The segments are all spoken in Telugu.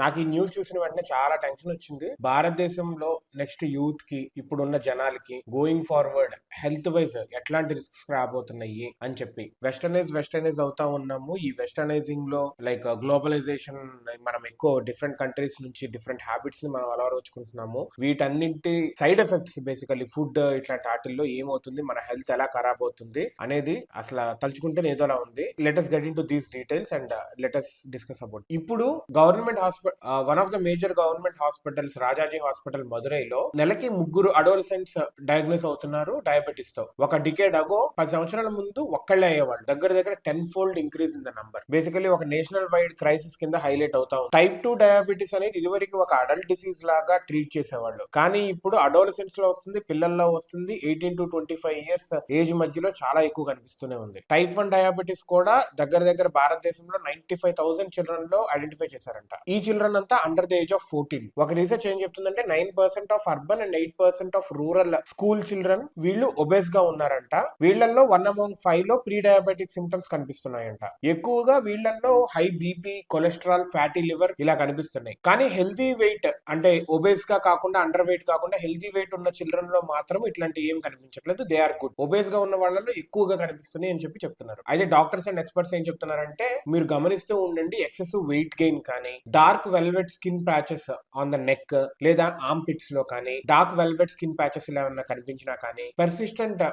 నాకు ఈ న్యూస్ చూసిన వెంటనే చాలా టెన్షన్ వచ్చింది. భారతదేశంలో నెక్స్ట్ యూత్ కి, ఇప్పుడున్న జనాలకి గోయింగ్ ఫార్వర్డ్ హెల్త్ వైజ్ ఎట్లాంటి రిస్క్స్ రాబోతున్నాయి అని చెప్పి వెస్టర్నైజ్ అవుతా ఉన్నాము. ఈ వెస్టర్నైజింగ్ లో లైక్ గ్లోబలైజేషన్, మనం ఎక్కువ డిఫరెంట్ కంట్రీస్ నుంచి డిఫరెంట్ హ్యాబిట్స్ ని మనం అలవరుచుకుంటున్నాము. వీటన్నింటి సైడ్ ఎఫెక్ట్స్ బేసికలీ ఫుడ్ ఇట్లాంటి వాటిల్లో ఏమవుతుంది, మన హెల్త్ ఎలా ఖరాబ్ అవుతుంది అనేది అసలు తలుచుకుంటే ఏదోలా ఉంది. Let us get into these details and let us discuss about. ఇప్పుడు government hospital, one of the major government hospitals Rajaji hospital మదురైలో నెలకి 3 అడోలసెంట్స్ డయాగ్నోస్ అవుతున్నారు డయాబెటీస్ తో. ఒక డికేడ్ అగో 10 సంవత్సరాల ముందు ఒక్కళ్ళే అయ్యేవాళ్ళు. దగ్గర దగ్గర 10-fold increase in the number. Basically ఒక నేషనల్ వైడ్ క్రైసిస్ కింద హైలైట్ అవుతా ఉంది. టైప్ 2 డయాబెటీస్ అనేది ఇదివరకు ఒక అడల్ట్ డిసీజ్ లాగా ట్రీట్ చేసేవాళ్ళు, కానీ ఇప్పుడు అడోలసెంట్స్ లో వస్తుంది, పిల్లల్లో వస్తుంది. 18 to 25 years ఏజ్ మధ్యలో చాలా ఎక్కువ కనిపిస్తూనే ఉంది. టైప్ 1 డయాబెటీస్ కూడా దగ్గర దగ్గర భారతదేశంలో 95,000 చిల్డ్రన్ లో ఐడెంటిఫై చేశారంట. ఈ చిల్డ్రన్ అంతా అండర్ ద ఏజ్ ఆఫ్ 14. ఒక రీసెర్చ్ ఏం చెప్తుందంటే 9% of urban and 8% of rural school children వీళ్ళు ఒబేస్ గా ఉన్నారంట. వీళ్ళల్లో 1 among 5 లో ప్రీ డయాబెటిక్ సిమ్టమ్స్ కనిపిస్తున్నాయంట. ఎక్కువగా వీళ్ళల్లో high BP, cholesterol, fatty liver ఇలా కనిపిస్తున్నాయి. కానీ హెల్తీ వెయిట్ అంటే ఒబేస్ గా కాకుండా, అండర్ వెయిట్ కాకుండా హెల్తీ వెయిట్ ఉన్న చిల్డ్రన్ లో మాత్రం ఇట్లాంటి ఏం కనిపించట్లేదు. They are good. ఒబేస్ గా ఉన్న వాళ్ళలో ఎక్కువగా కనిపిస్తున్నాయి అని చెప్తున్నారు. అయితే డాక్టర్స్ అండ్ ఎక్స్పర్ట్స్ ఏం చెప్తున్నారంటే, మీరు గమనిస్తూ ఉండండి, ఎక్సెసివ్ వెయిట్ గెయిన్ కానీ, dark velvet skin patches on the neck లేదా ఆర్మ్ పిట్స్ లో కానీ, డార్క్ వెల్వెట్ స్కిన్ ప్యాచెస్ ఇలా ఏమన్నా కనిపించినా కానీ, పర్సిస్టెంట్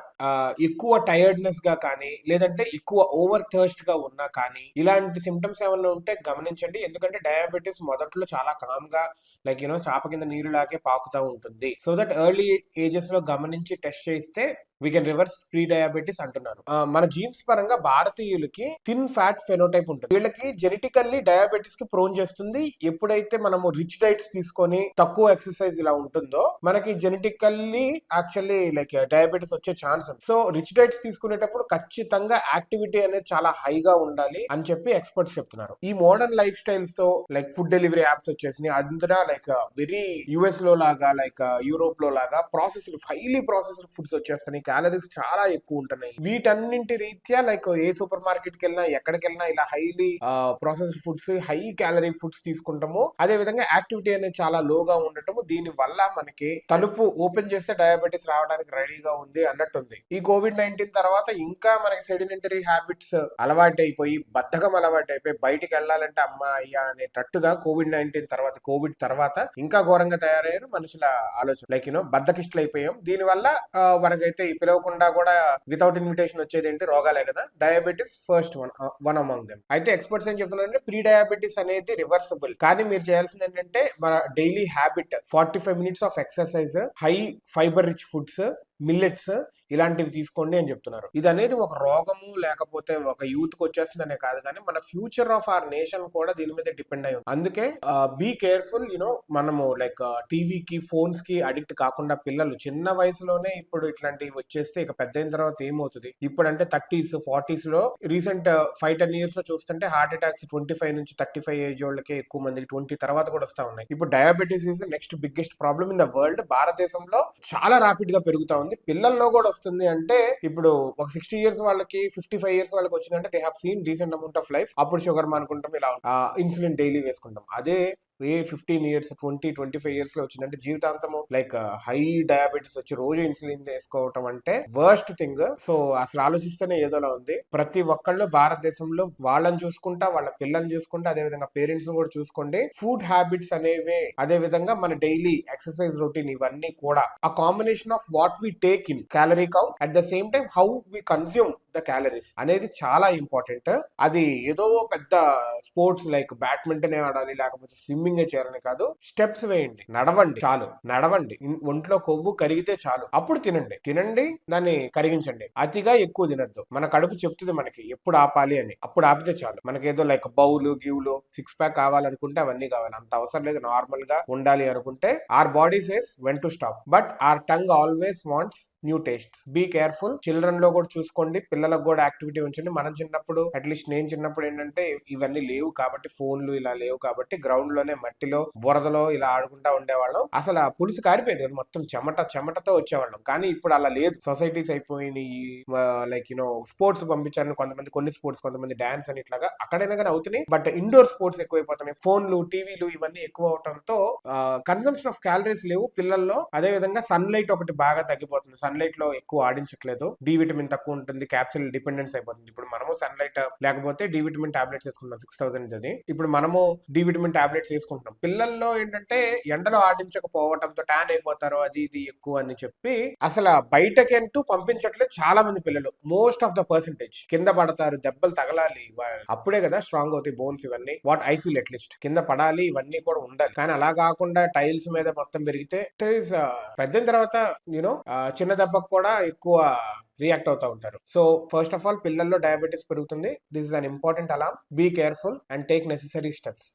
ఎక్కువ టైర్డ్నెస్ గా కానీ, లేదంటే ఎక్కువ ఓవర్ థర్స్ట్ గా ఉన్నా కానీ, ఇలాంటి సిమ్టమ్స్ ఏమన్నా ఉంటే గమనించండి. ఎందుకంటే డయాబెటీస్ మొదట్లో చాలా కామ్ గా లైక్ చాప కింద నీరు లాగే పాకుతూ ఉంటుంది. సో దట్ ఎర్లీ ఏజెస్ లో గమనించి టెస్ట్ చేస్తే we can reverse pre diabetes అంటున్నారు. మన జీన్స్ పరంగా భారతీయులకి థిన్ ఫ్యాట్ ఫెనోటైప్ ఉంటుంది. వీళ్ళకి జెనెటికల్లీ డయాబెటీస్ కి ప్రోన్ చేస్తుంది. ఎప్పుడైతే మనము రిచ్ డైట్స్ తీసుకొని తక్కువ ఎక్సర్సైజ్ ఇలా ఉంటుందో, మనకి జెనెటికల్లీ యాక్చువల్లీ లైక్ డయాబెటీస్ వచ్చే ఛాన్స్ ఉంది. సో రిచ్ డైట్స్ తీసుకునేటప్పుడు ఖచ్చితంగా యాక్టివిటీ అనేది చాలా హైగా ఉండాలి అని చెప్పి ఎక్స్పర్ట్స్ చెప్తున్నారు. ఈ మోడర్న్ లైఫ్ స్టైల్స్ తో లైక్ ఫుడ్ డెలివరీ యాప్స్ వచ్చేసినాయి. అందరూ లైక్ వెరీ యుఎస్ లో లాగా, లైక్ యూరోప్ లో లాగా ప్రాసెస్డ్, హైలీ ప్రాసెస్డ్ ఫుడ్స్ వచ్చేస్తున్నాయి. క్యాలరీస్ చాలా ఎక్కువ ఉంటున్నాయి. వీటన్నింటి రీత్యా లైక్ ఏ సూపర్ మార్కెట్ కి వెళ్ళినా, ఎక్కడికి వెళ్ళినా ఇలా highly processed foods, high calorie foods తీసుకుంటాము. అదే విధంగా యాక్టివిటీ అనేది చాలా లోగా ఉండటము. దీని వల్ల మనకి తలుపు ఓపెన్ చేస్తే డయాబెటీస్ రావడానికి రెడీగా ఉంది అన్నట్టుంది. ఈ COVID-19 తర్వాత ఇంకా మనకి సెడిమెంటరీ హ్యాబిట్స్ అలవాటు అయిపోయి, బద్ధకం అలవాటు అయిపోయి, బయటికి వెళ్ళాలంటే అమ్మా అయ్యా అనేటట్టుగా కోవిడ్ తర్వాత ఇంకా ఘోరంగా తయారయ్యారు మనుషుల ఆలోచన. లైక్ బద్ధకిష్టులు అయిపోయాం. దీని వల్ల మనకైతే పిలవకుండా కూడా వితౌట్ ఇన్విటేషన్ వచ్చేది ఏంటి, రోగాలే కదా. Diabetes first one among them. అయితే ఎక్స్పర్ట్స్ ఏం చెప్తున్నారంటే, ప్రీ డయాబెటీస్ అనేది రివర్సబుల్. కానీ మీరు చేయాల్సింది ఏంటంటే, మన daily habit 45 minutes of exercise, high fibre rich foods, millets ఇలాంటివి తీసుకోండి అని చెప్తున్నారు. ఇది అనేది ఒక రోగము లేకపోతే ఒక యూత్ కి వచ్చేస్తుందనే కాదు, కానీ మన ఫ్యూచర్ ఆఫ్ అవర్ నేషన్ కూడా దీని మీద డిపెండ్ అయి ఉంది. అందుకే బీ కేర్ఫుల్. మనము లైక్ టీవీకి, ఫోన్స్ కి అడిక్ట్ కాకుండా, పిల్లలు చిన్న వయసులోనే ఇప్పుడు ఇట్లాంటివి వచ్చేస్తే ఇక పెద్ద అయిన తర్వాత ఏమవుతుంది. ఇప్పుడు అంటే 30s 40s లో రీసెంట్ 5-10 years లో చూస్తుంటే హార్ట్ అటాక్స్ 25 నుంచి 35 ఏజ్ వాళ్ళకే ఎక్కువ మందికి, 20 తర్వాత కూడా వస్తా ఉన్నాయి. ఇప్పుడు diabetes is next biggest problem in the world. భారతదేశంలో చాలా రాపిడ్ గా పెరుగుతా ఉంది. పిల్లల్లో కూడా వస్తుంది. అంటే ఇప్పుడు ఒక 60 years వాళ్ళకి, 55 years వాళ్ళకి వచ్చిందంటే they have seen decent amount of life. అప్పుడు షుగర్ అనుకుంటాం, ఇలా ఇన్సులిన్ డైలీ వేసుకుంటాం. అదే 15 years 20-25 years లో వచ్చిందంటే జీవితాంతము లైక్ హై డయాబెటీస్ వచ్చి రోజు ఇన్సులిన్ వేసుకోవటం అంటే వర్స్ట్ థింగ్. సో అసలు ఆలోచిస్తేనే ఏదోలా ఉంది. ప్రతి ఒక్కళ్ళు భారతదేశంలో వాళ్ళని చూసుకుంటా, వాళ్ళ పిల్లల్ని చూసుకుంటా, అదే విధంగా పేరెంట్స్ కూడా చూసుకోండి. ఫుడ్ హ్యాబిట్స్ అనేవి, అదే విధంగా మన డైలీ ఎక్సర్సైజ్ రొటీన్, ఇవన్నీ కూడా ఆ combination of what we take in, calorie count, at the same time how we consume the calories అనేది చాలా ఇంపార్టెంట్. అది ఏదో పెద్ద స్పోర్ట్స్ లైక్ బ్యాడ్మింటన్ ఆడాలి, లేకపోతే స్విమ్మింగ్ చేయాలని కాదు. స్టెప్స్ వేయండి, నడవండి, చాలు నడవండి. ఒంట్లో కొవ్వు కరిగితే చాలు. అప్పుడు తినండి, దాన్ని కరిగించండి. అతిగా ఎక్కువ తినద్దు. మన కడుపు చెప్తుంది మనకి ఎప్పుడు ఆపాలి అని. అప్పుడు ఆపితే చాలు. మనకేదో లైక్ బౌలు గివ్లు 6-pack కావాలనుకుంటే అవన్నీ కావాలి, అంత అవసరం లేదు. నార్మల్ గా ఉండాలి అనుకుంటే our body says when to stop, but our tongue always wants new tastes. Be careful. Children లో కూడా చూసుకోండి, పిల్లలకు కూడా యాక్టివిటీ ఉంచండి. మనం చిన్నప్పుడు, అట్లీస్ట్ నేను చిన్నప్పుడు ఏంటంటే ఇవన్నీ లేవు కాబట్టి, ఫోన్లు ఇలా లేవు కాబట్టి గ్రౌండ్ లోనే మట్టిలో బురదలో ఇలా ఆడుకుంటా ఉండేవాళ్ళం. అసలు ఆ పులుసు కారిపోయేది కదా, మొత్తం చెమటతో వచ్చేవాళ్ళం. కానీ ఇప్పుడు అలా లేదు. సొసైటీస్ అయిపోయినాయి. లైక్ స్పోర్ట్స్ పంపించాలని కొంతమంది, కొన్ని స్పోర్ట్స్, కొంతమంది డాన్స్ అని ఇట్లాగా అక్కడైనా కానీ అవుతున్నాయి. బట్ ఇండోర్ స్పోర్ట్స్ ఎక్కువైపోతున్నాయి. ఫోన్లు, టీవీలు ఇవన్నీ ఎక్కువ అవడంతో కన్సంప్షన్ ఆఫ్ క్యాలరీస్ లేవు పిల్లల్లో. అదే విధంగా సన్ లైట్ ఒకటి బాగా తగ్గిపోతుంది. సన్ లైట్ లో ఎక్కువ ఆడించట్లేదు. డి విటమిన్ తక్కువ ఉంటుంది. క్యాప్సిల్ డిపెండెన్స్ అయిపోతుంది. ఇప్పుడు మనము సన్ లైట్ లేకపోతే డి విటమిన్ టాబ్లెట్స్ వేసుకుంటాం 6000 అది. ఇప్పుడు మనము డి విటమిన్ టాబ్లెట్స్ వేసుకుంటున్నాం. పిల్లల్లో ఏంటంటే ఎండలో ఆడించకపోవడంతో ట్యాన్ అయిపోతారు, అది ఇది ఎక్కువ అని చెప్పి అసలు బయటకి అంటూ పంపించట్లేదు చాలా మంది పిల్లలు. మోస్ట్ ఆఫ్ ద పర్సెంటేజ్ కింద పడతారు, దెబ్బలు తగలాలి, అప్పుడే కదా స్ట్రాంగ్ అవుతాయి బోన్స్. ఇవన్నీ వాట్ ఐ ఫీల్, అట్లీస్ట్ కింద పడాలి, ఇవన్నీ కూడా ఉండాలి. కానీ అలా కాకుండా టైల్స్ మీద మొత్తం పెరిగితే పెద్ద తర్వాత చిన్న దెబ్బకు కూడా ఎక్కువ రియాక్ట్ అవుతా ఉంటారు. సో ఫస్ట్ ఆఫ్ ఆల్ పిల్లల్లో డయాబెటీస్ పెరుగుతుంది. This is an important alarm. Be careful and take necessary steps.